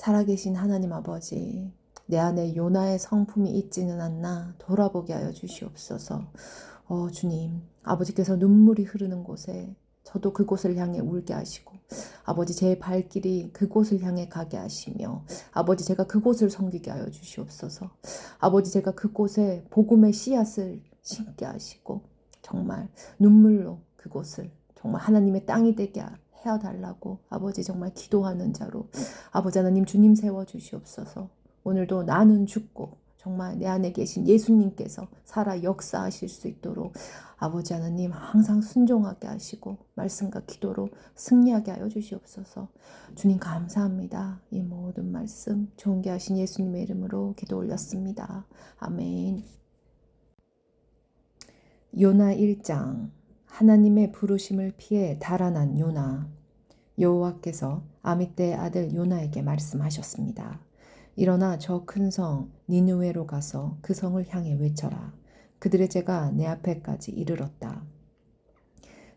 살아계신 하나님 아버지, 내 안에 요나의 성품이 있지는 않나 돌아보게 하여 주시옵소서. 주님, 아버지께서 눈물이 흐르는 곳에 저도 그곳을 향해 울게 하시고, 아버지 제 발길이 그곳을 향해 가게 하시며, 아버지 제가 그곳을 섬기게 하여 주시옵소서. 아버지 제가 그곳에 복음의 씨앗을 심게 하시고, 정말 눈물로 그곳을 정말 하나님의 땅이 되게 해달라고 아버지 정말 기도하는 자로 아버지 하나님 주님 세워주시옵소서. 오늘도 나는 죽고 정말 내 안에 계신 예수님께서 살아 역사하실 수 있도록 아버지 하나님 항상 순종하게 하시고 말씀과 기도로 승리하게 하여 주시옵소서. 주님 감사합니다. 이 모든 말씀 좋은 게 하신 예수님의 이름으로 기도 올렸습니다. 아멘. 요나 1장. 하나님의 부르심을 피해 달아난 요나. 여호와께서 아미떼의 아들 요나에게 말씀하셨습니다. 일어나 저 큰 성 니느웨로 가서 그 성을 향해 외쳐라. 그들의 죄가 내 앞에까지 이르렀다.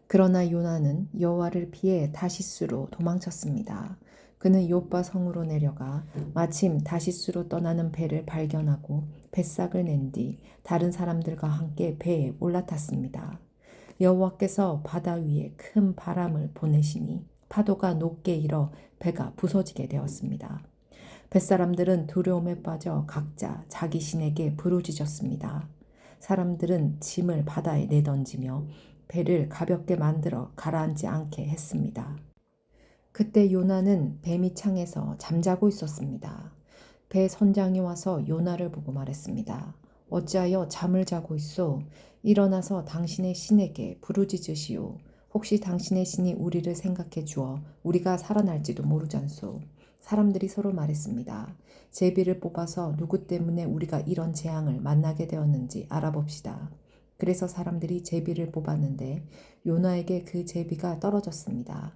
그러나 요나는 여호와를 피해 다시스로 도망쳤습니다. 그는 요빠 성으로 내려가 마침 다시스로 떠나는 배를 발견하고 뱃삭을 낸 뒤 다른 사람들과 함께 배에 올라탔습니다. 여호와께서 바다 위에 큰 바람을 보내시니 파도가 높게 일어 배가 부서지게 되었습니다. 뱃사람들은 두려움에 빠져 각자 자기 신에게 부르짖었습니다. 사람들은 짐을 바다에 내던지며 배를 가볍게 만들어 가라앉지 않게 했습니다. 그때 요나는 배 밑창에서 잠자고 있었습니다. 배 선장이 와서 요나를 보고 말했습니다. 어찌하여 잠을 자고 있소? 일어나서 당신의 신에게 부르짖으시오. 혹시 당신의 신이 우리를 생각해 주어 우리가 살아날지도 모르잖소. 사람들이 서로 말했습니다. 제비를 뽑아서 누구 때문에 우리가 이런 재앙을 만나게 되었는지 알아봅시다. 그래서 사람들이 제비를 뽑았는데 요나에게 그 제비가 떨어졌습니다.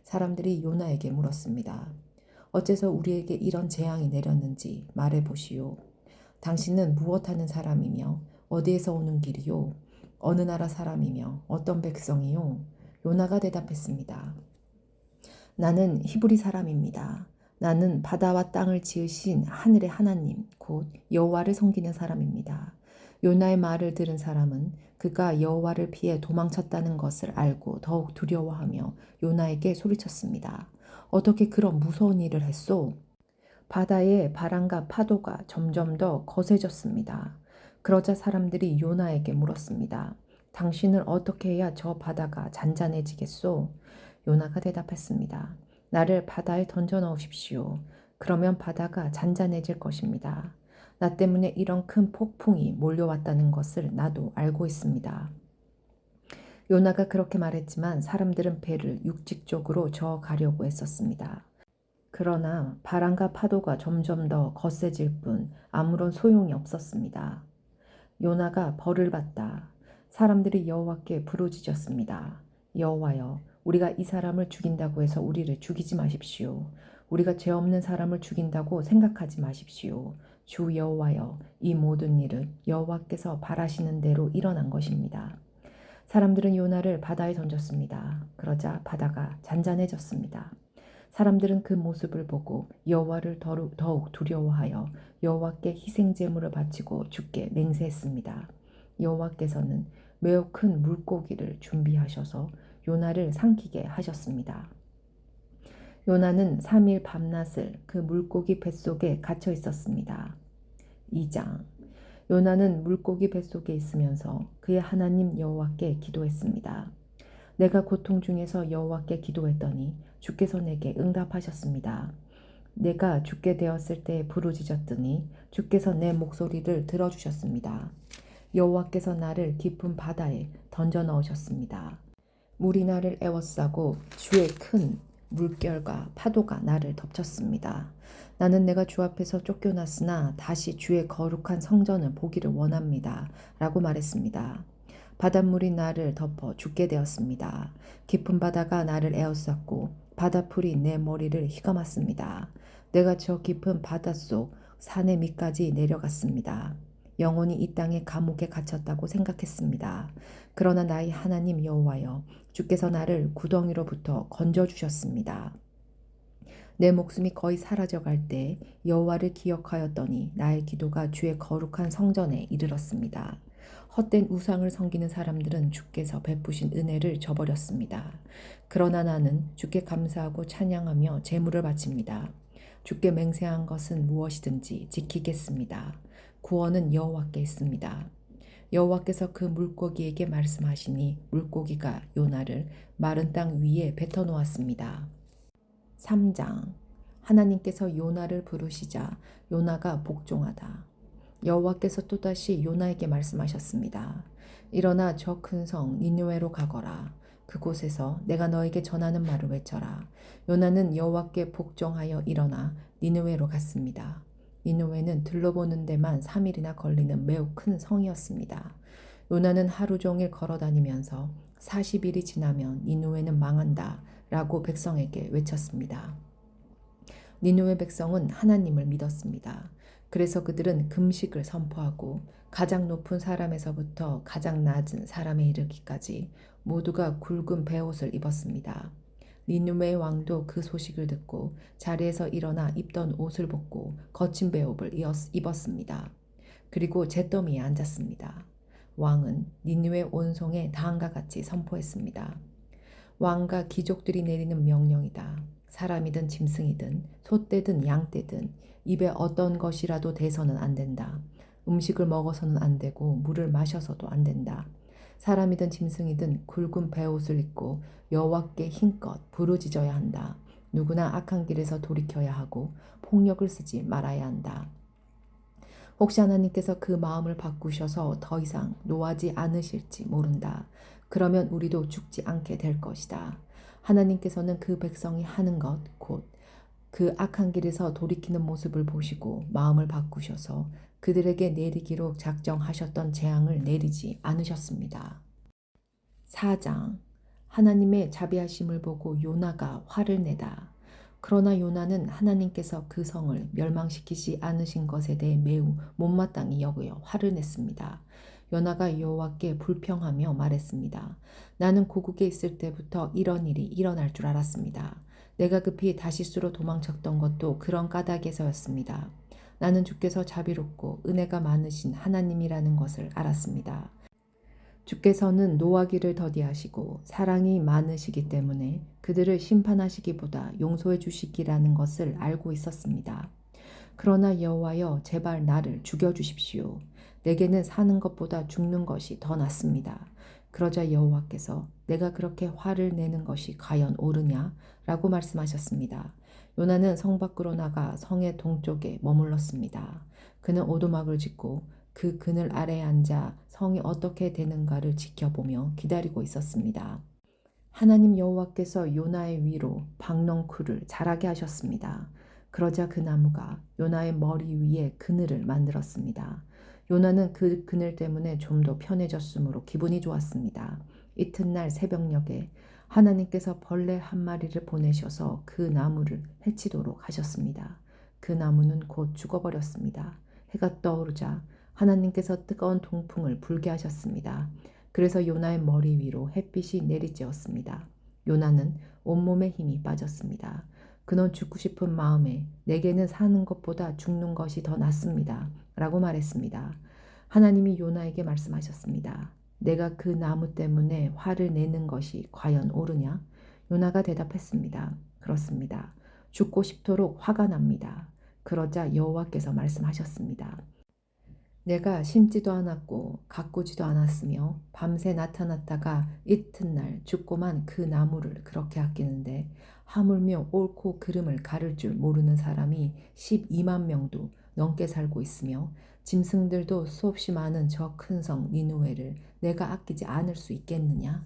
사람들이 요나에게 물었습니다. 어째서 우리에게 이런 재앙이 내렸는지 말해보시오. 당신은 무엇하는 사람이며 어디에서 오는 길이요? 어느 나라 사람이며 어떤 백성이요? 요나가 대답했습니다. 나는 히브리 사람입니다. 나는 바다와 땅을 지으신 하늘의 하나님, 곧 여호와를 섬기는 사람입니다. 요나의 말을 들은 사람은 그가 여호와를 피해 도망쳤다는 것을 알고 더욱 두려워하며 요나에게 소리쳤습니다. 어떻게 그런 무서운 일을 했소? 바다의 바람과 파도가 점점 더 거세졌습니다. 그러자 사람들이 요나에게 물었습니다. 당신은 어떻게 해야 저 바다가 잔잔해지겠소? 요나가 대답했습니다. 나를 바다에 던져 넣으십시오. 그러면 바다가 잔잔해질 것입니다. 나 때문에 이런 큰 폭풍이 몰려왔다는 것을 나도 알고 있습니다. 요나가 그렇게 말했지만 사람들은 배를 육지 쪽으로 저어 가려고 했었습니다. 그러나 바람과 파도가 점점 더 거세질 뿐 아무런 소용이 없었습니다. 요나가 벌을 받다. 사람들이 여호와께 부르짖었습니다. 여호와여, 우리가 이 사람을 죽인다고 해서 우리를 죽이지 마십시오. 우리가 죄 없는 사람을 죽인다고 생각하지 마십시오. 주 여호와여, 이 모든 일은 여호와께서 바라시는 대로 일어난 것입니다. 사람들은 요나를 바다에 던졌습니다. 그러자 바다가 잔잔해졌습니다. 사람들은 그 모습을 보고 여호와를 더욱 두려워하여 여호와께 희생 제물을 바치고 주께 맹세했습니다. 여호와께서는 매우 큰 물고기를 준비하셔서 요나를 삼키게 하셨습니다. 요나는 3일 밤낮을 그 물고기 뱃속에 갇혀 있었습니다. 2장. 요나는 물고기 뱃속에 있으면서 그의 하나님 여호와께 기도했습니다. 내가 고통 중에서 여호와께 기도했더니 주께서 내게 응답하셨습니다. 내가 죽게 되었을 때 부르짖었더니 주께서 내 목소리를 들어주셨습니다. 여호와께서 나를 깊은 바다에 던져 넣으셨습니다. 물이 나를 에워싸고 주의 큰 물결과 파도가 나를 덮쳤습니다. 나는 내가 주 앞에서 쫓겨났으나 다시 주의 거룩한 성전을 보기를 원합니다. 라고 말했습니다. 바닷물이 나를 덮어 죽게 되었습니다. 깊은 바다가 나를 에워쌌고 바닷풀이 내 머리를 휘감았습니다. 내가 저 깊은 바닷속 산의 밑까지 내려갔습니다. 영원히 이 땅의 감옥에 갇혔다고 생각했습니다. 그러나 나의 하나님 여호와여, 주께서 나를 구덩이로부터 건져주셨습니다. 내 목숨이 거의 사라져갈 때 여호와를 기억하였더니 나의 기도가 주의 거룩한 성전에 이르렀습니다. 헛된 우상을 섬기는 사람들은 주께서 베푸신 은혜를 저버렸습니다. 그러나 나는 주께 감사하고 찬양하며 제물을 바칩니다. 주께 맹세한 것은 무엇이든지 지키겠습니다. 구원은 여호와께 있습니다. 여호와께서 그 물고기에게 말씀하시니 물고기가 요나를 마른 땅 위에 뱉어 놓았습니다. 3장. 하나님께서 요나를 부르시자 요나가 복종하다. 여호와께서 또다시 요나에게 말씀하셨습니다. 일어나 저 큰 성 니느웨로 가거라. 그곳에서 내가 너에게 전하는 말을 외쳐라. 요나는 여호와께 복종하여 일어나 니느웨로 갔습니다. 니느웨는 들러보는 데만 3일이나 걸리는 매우 큰 성이었습니다. 요나는 하루 종일 걸어 다니면서 40일이 지나면 니느웨는 망한다 라고 백성에게 외쳤습니다. 니느웨 백성은 하나님을 믿었습니다. 그래서 그들은 금식을 선포하고 가장 높은 사람에서부터 가장 낮은 사람에 이르기까지 모두가 굵은 베옷을 입었습니다. 니느웨 왕도 그 소식을 듣고 자리에서 일어나 입던 옷을 벗고 거친 베옷을 입었습니다. 그리고 잿더미에 앉았습니다. 왕은 니느웨 온성에 다음과 같이 선포했습니다. 왕과 귀족들이 내리는 명령이다. 사람이든 짐승이든 소떼든 양떼든 입에 어떤 것이라도 대서는 안 된다. 음식을 먹어서는 안 되고 물을 마셔서도 안 된다. 사람이든 짐승이든 굵은 베옷을 입고 여호와께 힘껏 부르짖어야 한다. 누구나 악한 길에서 돌이켜야 하고 폭력을 쓰지 말아야 한다. 혹시 하나님께서 그 마음을 바꾸셔서 더 이상 노하지 않으실지 모른다. 그러면 우리도 죽지 않게 될 것이다. 하나님께서는 그 백성이 하는 것, 곧 그 악한 길에서 돌이키는 모습을 보시고 마음을 바꾸셔서 그들에게 내리기로 작정하셨던 재앙을 내리지 않으셨습니다. 4장. 하나님의 자비하심을 보고 요나가 화를 내다. 그러나 요나는 하나님께서 그 성을 멸망시키지 않으신 것에 대해 매우 못마땅히 여겨 화를 냈습니다. 요나가 여호와께 불평하며 말했습니다. 나는 고국에 있을 때부터 이런 일이 일어날 줄 알았습니다. 내가 급히 다시스로 도망쳤던 것도 그런 까닭에서였습니다. 나는 주께서 자비롭고 은혜가 많으신 하나님이라는 것을 알았습니다. 주께서는 노하기를 더디하시고 사랑이 많으시기 때문에 그들을 심판하시기보다 용서해 주시기라는 것을 알고 있었습니다. 그러나 여호와여 제발 나를 죽여주십시오. 내게는 사는 것보다 죽는 것이 더 낫습니다. 그러자 여호와께서 내가 그렇게 화를 내는 것이 과연 옳으냐? 라고 말씀하셨습니다. 요나는 성 밖으로 나가 성의 동쪽에 머물렀습니다. 그는 오두막을 짓고 그 그늘 아래에 앉아 성이 어떻게 되는가를 지켜보며 기다리고 있었습니다. 하나님 여호와께서 요나의 위로 박넝쿨을 자라게 하셨습니다. 그러자 그 나무가 요나의 머리 위에 그늘을 만들었습니다. 요나는 그 그늘 때문에 좀 더 편해졌으므로 기분이 좋았습니다. 이튿날 새벽녘에 하나님께서 벌레 한 마리를 보내셔서 그 나무를 해치도록 하셨습니다. 그 나무는 곧 죽어버렸습니다. 해가 떠오르자 하나님께서 뜨거운 동풍을 불게 하셨습니다. 그래서 요나의 머리 위로 햇빛이 내리쬐었습니다. 요나는 온몸에 힘이 빠졌습니다. 그는 죽고 싶은 마음에 내게는 사는 것보다 죽는 것이 더 낫습니다. 라고 말했습니다. 하나님이 요나에게 말씀하셨습니다. 내가 그 나무 때문에 화를 내는 것이 과연 옳으냐? 요나가 대답했습니다. 그렇습니다. 죽고 싶도록 화가 납니다. 그러자 여호와께서 말씀하셨습니다. 내가 심지도 않았고 가꾸지도 않았으며 밤새 나타났다가 이튿날 죽고만 그 나무를 그렇게 아끼는데 하물며 옳고 그름을 가를 줄 모르는 사람이 12만 명도 넘게 살고 있으며 짐승들도 수없이 많은 저 큰 성 니느웨를 내가 아끼지 않을 수 있겠느냐?